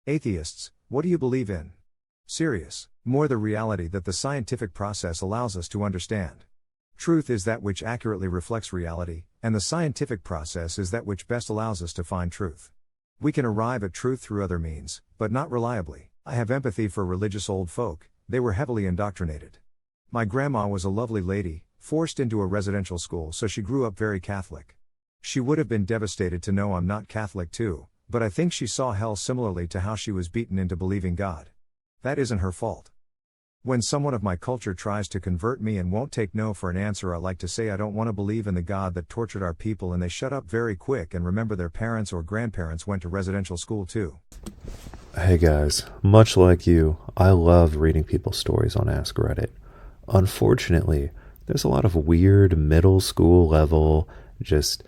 Atheists, what do you believe in? Serious, more the reality that the scientific process allows us to understand. Truth is that which accurately reflects reality, and the scientific process is that which best allows us to find truth. We can arrive at truth through other means, but not reliably. I have empathy for religious old folk, they were heavily indoctrinated. My grandma was a lovely lady, forced into a residential school, so she grew up very Catholic. She would have been devastated to know I'm not Catholic too, but I think she saw hell similarly to how she was beaten into believing God. That isn't her fault. When someone of my culture tries to convert me and won't take no for an answer, I like to say I don't want to believe in the God that tortured our people, and they shut up very quick and remember their parents or grandparents went to residential school too. Hey guys, much like you, I love reading people's stories on Ask Reddit. Unfortunately, there's a lot of weird middle school level, just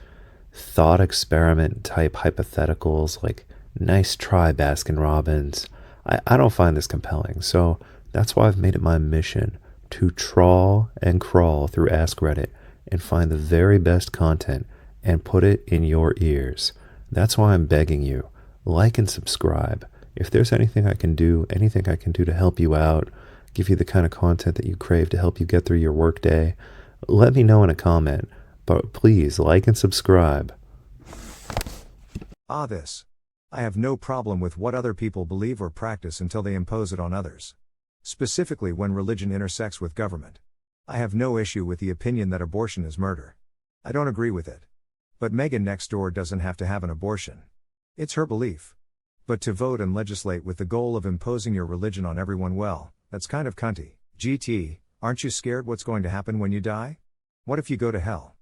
thought experiment type hypotheticals like nice try Baskin Robbins. I don't find this compelling, so that's why I've made it my mission to trawl and crawl through Ask Reddit and find the very best content and put it in your ears. That's why I'm begging you, like and subscribe. If there's anything I can do to help you out, give you the kind of content that you crave to help you get through your workday, let me know in a comment. But please like and subscribe. This. I have no problem with what other people believe or practice until they impose it on others. Specifically when religion intersects with government. I have no issue with the opinion that abortion is murder. I don't agree with it. But Megan next door doesn't have to have an abortion. It's her belief. But to vote and legislate with the goal of imposing your religion on everyone, well, that's kind of cunty. GT, aren't you scared what's going to happen when you die? What if you go to hell?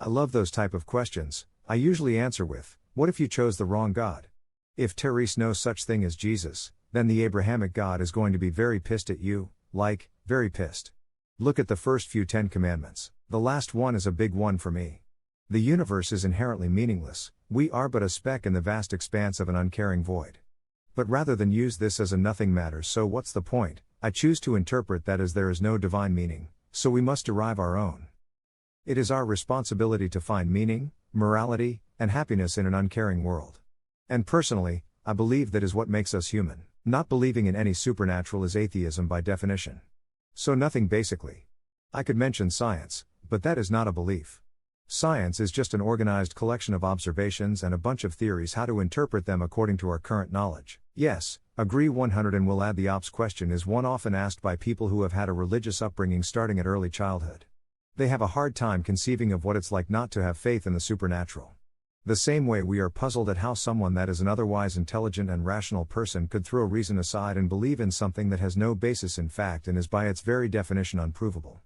I love those type of questions. I usually answer with, what if you chose the wrong God? If there is no such thing as Jesus, then the Abrahamic God is going to be very pissed at you, like, very pissed. Look at the first few 10 commandments. The last one is a big one for me. The universe is inherently meaningless, we are but a speck in the vast expanse of an uncaring void. But rather than use this as a nothing matters so what's the point, I choose to interpret that as there is no divine meaning, so we must derive our own. It is our responsibility to find meaning, morality, and happiness in an uncaring world. And personally, I believe that is what makes us human. Not believing in any supernatural is atheism by definition. So nothing basically. I could mention science, but that is not a belief. Science is just an organized collection of observations and a bunch of theories how to interpret them according to our current knowledge. Yes, agree 100, and will add the ops question is one often asked by people who have had a religious upbringing starting at early childhood. They have a hard time conceiving of what it's like not to have faith in the supernatural. The same way we are puzzled at how someone that is an otherwise intelligent and rational person could throw reason aside and believe in something that has no basis in fact and is by its very definition unprovable.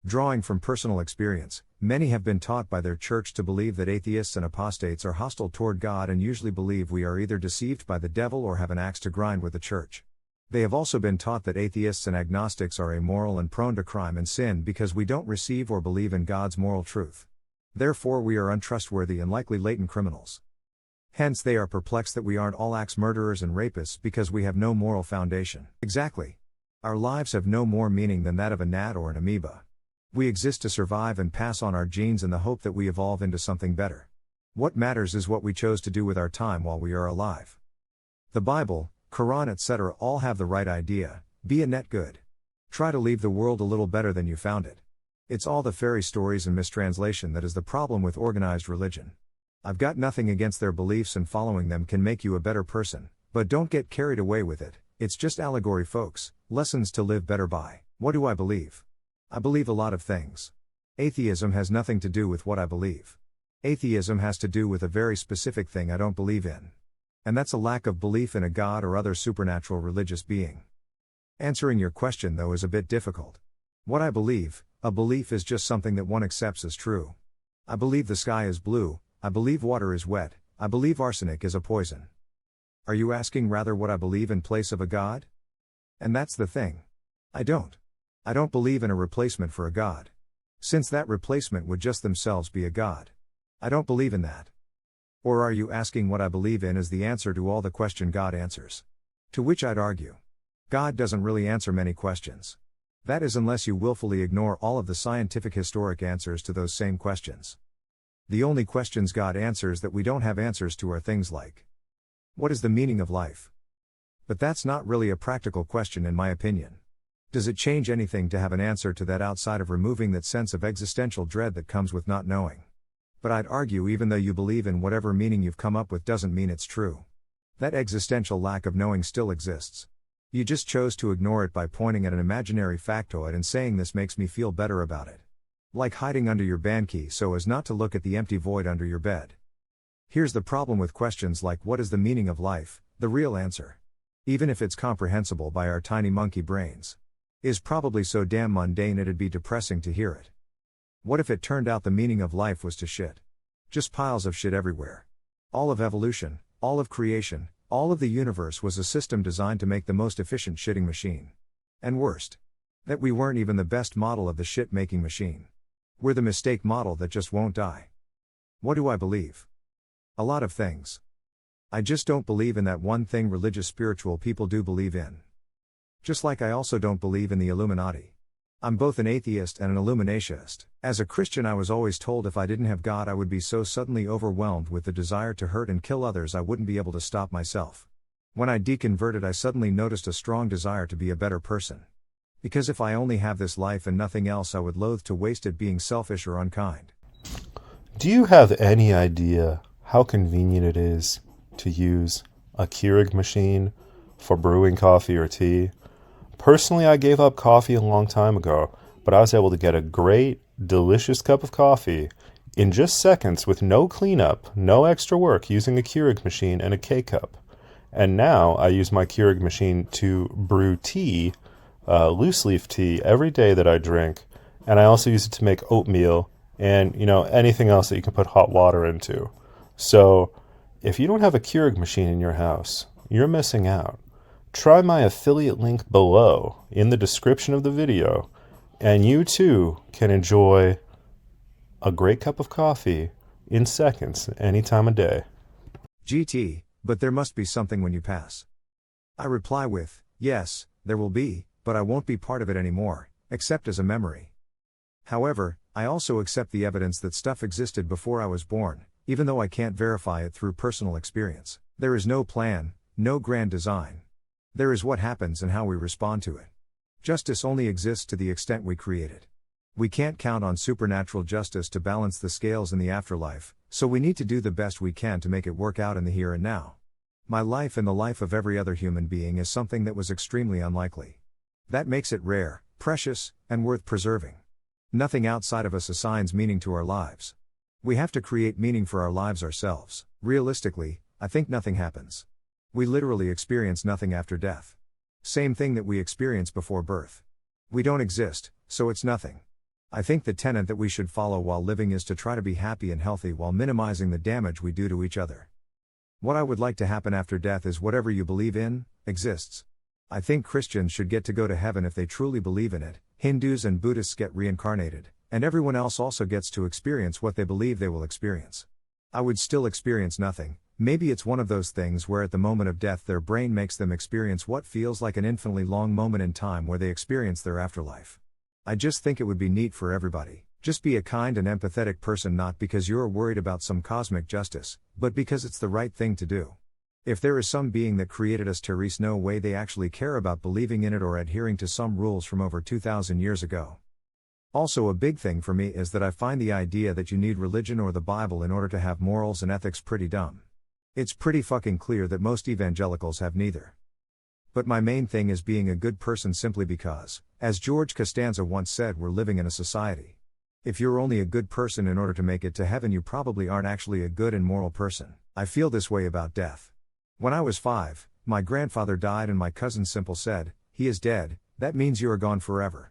Drawing from personal experience, many have been taught by their church to believe that atheists and apostates are hostile toward God and usually believe we are either deceived by the devil or have an axe to grind with the church. They have also been taught that atheists and agnostics are amoral and prone to crime and sin because we don't receive or believe in God's moral truth. Therefore we are untrustworthy and likely latent criminals. Hence they are perplexed that we aren't all axe murderers and rapists because we have no moral foundation. Exactly. Our lives have no more meaning than that of a gnat or an amoeba. We exist to survive and pass on our genes in the hope that we evolve into something better. What matters is what we chose to do with our time while we are alive. The Bible, Quran, etc. all have the right idea, be a net good. Try to leave the world a little better than you found it. It's all the fairy stories and mistranslation that is the problem with organized religion. I've got nothing against their beliefs and following them can make you a better person, but don't get carried away with it, it's just allegory folks, lessons to live better by. What do I believe? I believe a lot of things. Atheism has nothing to do with what I believe. Atheism has to do with a very specific thing I don't believe in. And that's a lack of belief in a God or other supernatural religious being. Answering your question though is a bit difficult. What I believe, a belief is just something that one accepts as true. I believe the sky is blue, I believe water is wet, I believe arsenic is a poison. Are you asking rather what I believe in place of a God? And that's the thing. I don't believe in a replacement for a God. Since that replacement would just themselves be a God. I don't believe in that. Or are you asking what I believe in is the answer to all the question God answers? To which I'd argue. God doesn't really answer many questions. That is unless you willfully ignore all of the scientific historic answers to those same questions. The only questions God answers that we don't have answers to are things like, what is the meaning of life? But that's not really a practical question in my opinion. Does it change anything to have an answer to that outside of removing that sense of existential dread that comes with not knowing? But I'd argue even though you believe in whatever meaning you've come up with doesn't mean it's true. That existential lack of knowing still exists. You just chose to ignore it by pointing at an imaginary factoid and saying this makes me feel better about it. Like hiding under your band key so as not to look at the empty void under your bed. Here's the problem with questions like what is the meaning of life, the real answer, even if it's comprehensible by our tiny monkey brains, is probably so damn mundane it'd be depressing to hear it. What if it turned out the meaning of life was to shit? Just piles of shit everywhere. All of evolution, all of creation, all of the universe was a system designed to make the most efficient shitting machine. And worst, that we weren't even the best model of the shit-making machine. We're the mistake model that just won't die. What do I believe? A lot of things. I just don't believe in that one thing religious spiritual people do believe in. Just like I also don't believe in the Illuminati. I'm both an atheist and an illuminationist. As a Christian I was always told if I didn't have God I would be so suddenly overwhelmed with the desire to hurt and kill others I wouldn't be able to stop myself. When I deconverted I suddenly noticed a strong desire to be a better person. Because if I only have this life and nothing else I would loathe to waste it being selfish or unkind. Do you have any idea how convenient it is to use a Keurig machine for brewing coffee or tea? Personally, I gave up coffee a long time ago, but I was able to get a great, delicious cup of coffee in just seconds with no cleanup, no extra work using a Keurig machine and a K-cup. And now I use my Keurig machine to brew tea, loose leaf tea, every day that I drink. And I also use it to make oatmeal and, anything else that you can put hot water into. So, if you don't have a Keurig machine in your house, you're missing out. Try my affiliate link below in the description of the video, and you too can enjoy a great cup of coffee in seconds, any time of day. GT, but there must be something when you pass. I reply with, yes, there will be, but I won't be part of it anymore, except as a memory. However, I also accept the evidence that stuff existed before I was born, even though I can't verify it through personal experience. There is no plan, no grand design. There is what happens and how we respond to it. Justice only exists to the extent we create it. We can't count on supernatural justice to balance the scales in the afterlife, so we need to do the best we can to make it work out in the here and now. My life and the life of every other human being is something that was extremely unlikely. That makes it rare, precious, and worth preserving. Nothing outside of us assigns meaning to our lives. We have to create meaning for our lives ourselves. Realistically, I think nothing happens. We literally experience nothing after death. Same thing that we experience before birth. We don't exist, so it's nothing. I think the tenet that we should follow while living is to try to be happy and healthy while minimizing the damage we do to each other. What I would like to happen after death is whatever you believe in, exists. I think Christians should get to go to heaven if they truly believe in it, Hindus and Buddhists get reincarnated, and everyone else also gets to experience what they believe they will experience. I would still experience nothing. Maybe it's one of those things where at the moment of death their brain makes them experience what feels like an infinitely long moment in time where they experience their afterlife. I just think it would be neat for everybody. Just be a kind and empathetic person, not because you're worried about some cosmic justice, but because it's the right thing to do. If there is some being that created us, there is no way they actually care about believing in it or adhering to some rules from over 2,000 years ago. Also, a big thing for me is that I find the idea that you need religion or the Bible in order to have morals and ethics pretty dumb. It's pretty fucking clear that most evangelicals have neither. But my main thing is being a good person simply because, as George Costanza once said, we're living in a society. If you're only a good person in order to make it to heaven, you probably aren't actually a good and moral person. I feel this way about death. When I was 5, my grandfather died and my cousin Simple said, "He is dead, that means you are gone forever."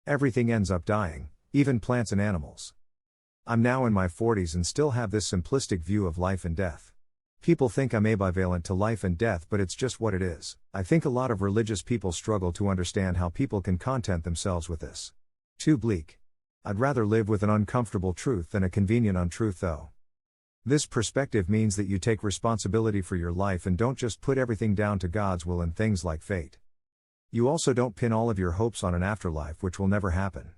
Everything ends up dying, even plants and animals. I'm now in my 40s and still have this simplistic view of life and death. People think I'm ambivalent to life and death, but it's just what it is. I think a lot of religious people struggle to understand how people can content themselves with this. Too bleak. I'd rather live with an uncomfortable truth than a convenient untruth, though. This perspective means that you take responsibility for your life and don't just put everything down to God's will and things like fate. You also don't pin all of your hopes on an afterlife which will never happen.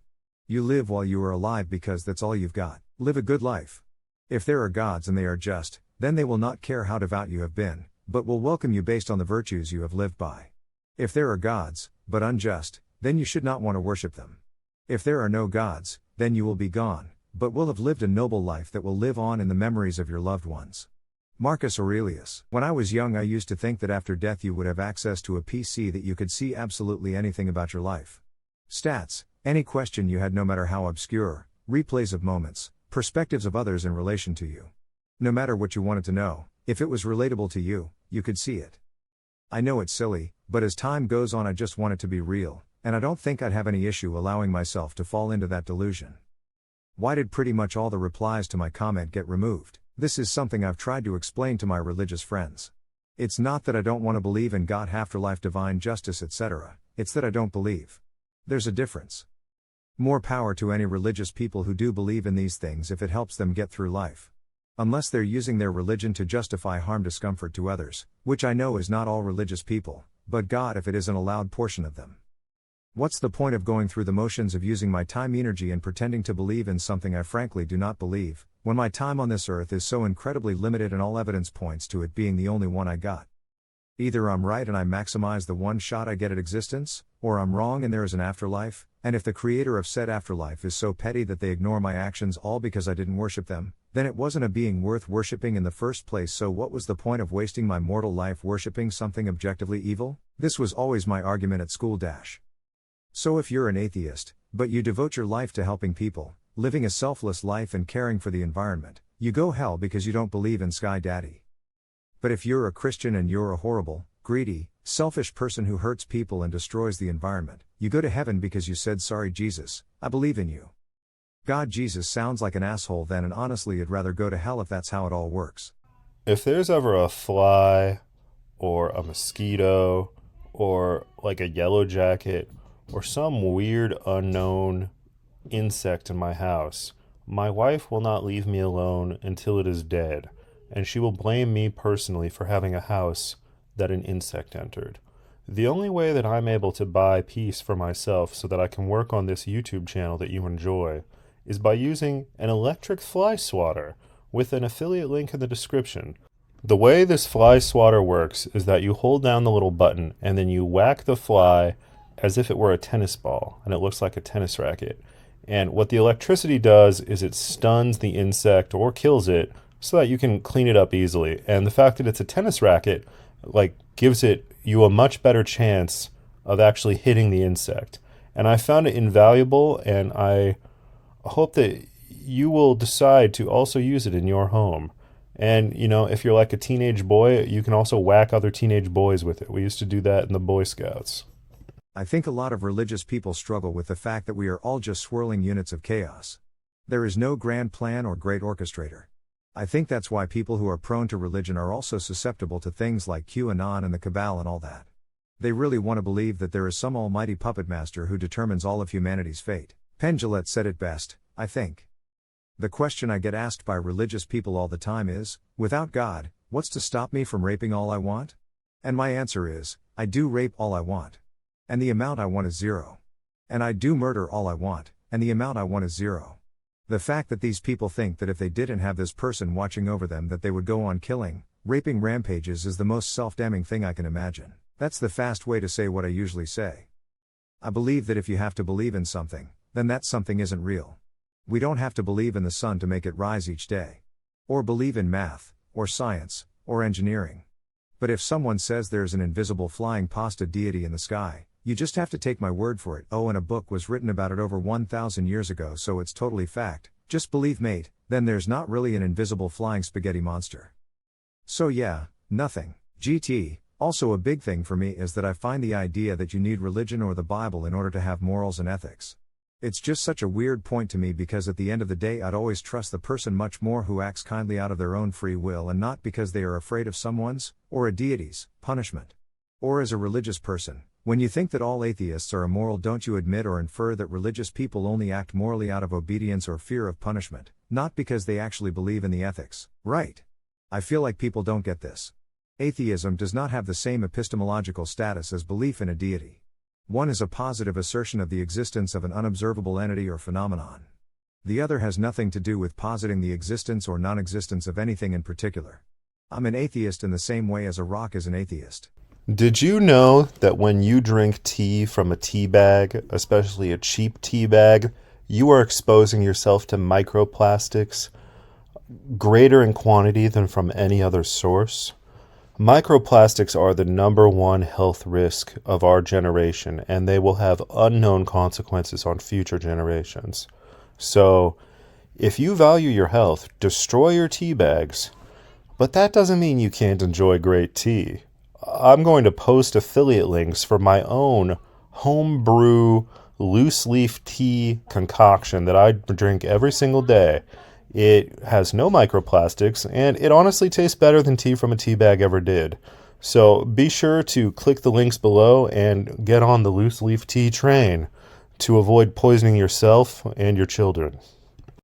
You live while you are alive because that's all you've got. Live a good life. If there are gods and they are just, then they will not care how devout you have been. but will welcome you based on the virtues you have lived by. If there are gods, but unjust, then you should not want to worship them. If there are no gods, then you will be gone, but will have lived a noble life that will live on in the memories of your loved ones. Marcus Aurelius. When I was young, I used to think that after death you would have access to a PC that you could see absolutely anything about your life. Stats, any question you had, no matter how obscure, replays of moments, perspectives of others in relation to you. No matter what you wanted to know, if it was relatable to you, you could see it. I know it's silly, but as time goes on I just want it to be real, and I don't think I'd have any issue allowing myself to fall into that delusion. Why did pretty much all the replies to my comment get removed? This is something I've tried to explain to my religious friends. It's not that I don't want to believe in God, afterlife, divine justice, etc., it's that I don't believe. There's a difference. More power to any religious people who do believe in these things if it helps them get through life. Unless they're using their religion to justify harm, discomfort to others, which I know is not all religious people, but God if it isn't a loud portion of them. What's the point of going through the motions of using my time, energy, and pretending to believe in something I frankly do not believe, when my time on this earth is so incredibly limited and all evidence points to it being the only one I got? Either I'm right and I maximize the one shot I get at existence, or I'm wrong and there is an afterlife, and if the creator of said afterlife is so petty that they ignore my actions all because I didn't worship them, then it wasn't a being worth worshipping in the first place, so what was the point of wasting my mortal life worshipping something objectively evil? This was always my argument at school. So if you're an atheist, but you devote your life to helping people, living a selfless life and caring for the environment, you go hell because you don't believe in Sky Daddy. But if you're a Christian and you're a horrible, greedy, selfish person who hurts people and destroys the environment, you go to heaven because you said, "Sorry Jesus, I believe in you." God, Jesus sounds like an asshole then, and honestly I'd rather go to hell if that's how it all works. If there's ever a fly, or a mosquito, or like a yellow jacket, or some weird unknown insect in my house, my wife will not leave me alone until it is dead, and she will blame me personally for having a house that an insect entered. The only way that I'm able to buy peace for myself so that I can work on this YouTube channel that you enjoy is by using an electric fly swatter with an affiliate link in the description. The way this fly swatter works is that you hold down the little button and then you whack the fly as if it were a tennis ball, and it looks like a tennis racket. And what the electricity does is it stuns the insect or kills it so that you can clean it up easily. And the fact that it's a tennis racket gives you a much better chance of actually hitting the insect. And I found it invaluable, and I hope that you will decide to also use it in your home. And, if you're like a teenage boy, you can also whack other teenage boys with it. We used to do that in the Boy Scouts. I think a lot of religious people struggle with the fact that we are all just swirling units of chaos. There is no grand plan or great orchestrator. I think that's why people who are prone to religion are also susceptible to things like QAnon and the Cabal and all that. They really want to believe that there is some almighty puppet master who determines all of humanity's fate. Penn Jillette said it best, I think. The question I get asked by religious people all the time is, without God, what's to stop me from raping all I want? And my answer is, I do rape all I want. And the amount I want is zero. And I do murder all I want, and the amount I want is zero. The fact that these people think that if they didn't have this person watching over them that they would go on killing, raping rampages is the most self-damning thing I can imagine. That's the fast way to say what I usually say. I believe that if you have to believe in something, then that something isn't real. We don't have to believe in the sun to make it rise each day. Or believe in math, or science, or engineering. But if someone says there's an invisible flying pasta deity in the sky, you just have to take my word for it. Oh, and a book was written about it over 1,000 years ago, so it's totally fact. Just believe, mate, then there's not really an invisible flying spaghetti monster. So yeah, nothing. GT. Also a big thing for me is that I find the idea that you need religion or the Bible in order to have morals and ethics. It's just such a weird point to me, because at the end of the day I'd always trust the person much more who acts kindly out of their own free will and not because they are afraid of someone's, or a deity's, punishment. Or as a religious person, when you think that all atheists are immoral, don't you admit or infer that religious people only act morally out of obedience or fear of punishment, not because they actually believe in the ethics, right? I feel like people don't get this. Atheism does not have the same epistemological status as belief in a deity. One is a positive assertion of the existence of an unobservable entity or phenomenon. The other has nothing to do with positing the existence or non-existence of anything in particular. I'm an atheist in the same way as a rock is an atheist. Did you know that when you drink tea from a tea bag, especially a cheap tea bag, you are exposing yourself to microplastics greater in quantity than from any other source? Microplastics are the number one health risk of our generation, and they will have unknown consequences on future generations. So, if you value your health, destroy your tea bags. But that doesn't mean you can't enjoy great tea. I'm going to post affiliate links for my own homebrew loose leaf tea concoction that I drink every single day. It has no microplastics, and it honestly tastes better than tea from a tea bag ever did. So be sure to click the links below and get on the loose leaf tea train to avoid poisoning yourself and your children.